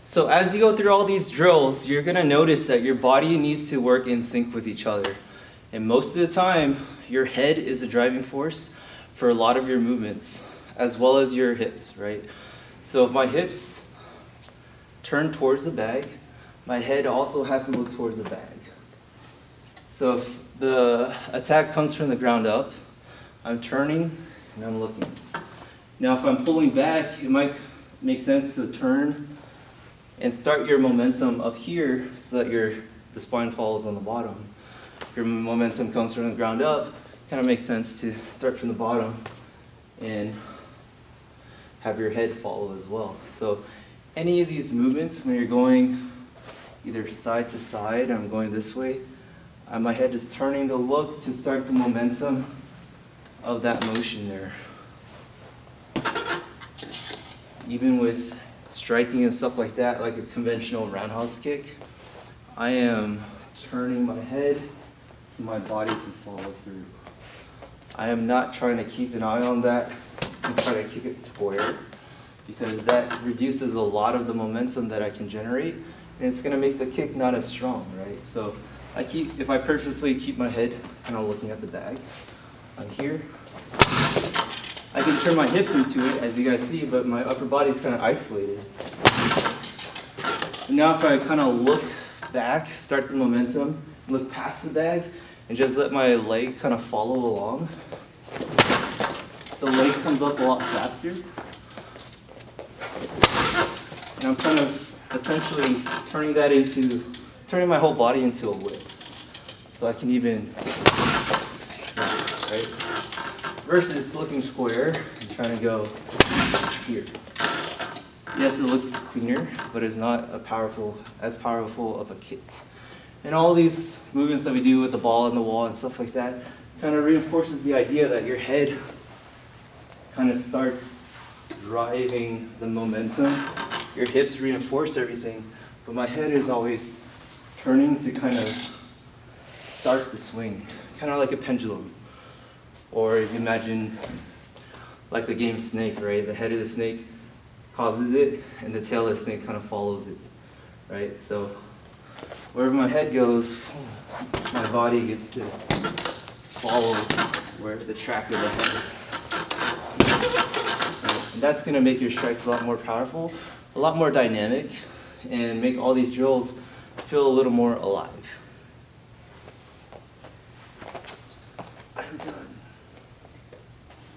So as you go through all these drills, you're going to notice that your body needs to work in sync with each other. And most of the time, your head is the driving force for a lot of your movements, as well as your hips, right? So if my hips turn towards the bag, my head also has to look towards the bag. So if the attack comes from the ground up, I'm turning and I'm looking. Now if I'm pulling back, it might make sense to turn and start your momentum up here so that the spine falls on the bottom. If your momentum comes from the ground up, it kind of makes sense to start from the bottom and have your head follow as well. So any of these movements, when you're going either side to side, I'm going this way, my head is turning to look to start the momentum of that motion there. Even with striking and stuff like that, like a conventional roundhouse kick, I am turning my head so my body can follow through. I am not trying to keep an eye on that and try to kick it square, because that reduces a lot of the momentum that I can generate, and it's going to make the kick not as strong, right? So if I purposely keep my head kind of looking at the bag, I'm here. I can turn my hips into it, as you guys see, but my upper body is kind of isolated. And now if I kind of look back, start the momentum, look past the bag, and just let my leg kind of follow along, the leg comes up a lot faster. And I'm kind of essentially turning my whole body into a whip. So I can even, right? Versus looking square and trying to go here. Yes, it looks cleaner, but it's not as powerful of a kick. And all these movements that we do with the ball and the wall and stuff like that kind of reinforces the idea that your head kind of starts driving the momentum. Your hips reinforce everything, but my head is always turning to kind of start the swing, kind of like a pendulum. Or if you imagine like the game Snake, right? The head of the snake causes it, and the tail of the snake kind of follows it, right? So wherever my head goes, my body gets to follow where the track of the head. And that's going to make your strikes a lot more powerful, a lot more dynamic, and make all these drills feel a little more alive.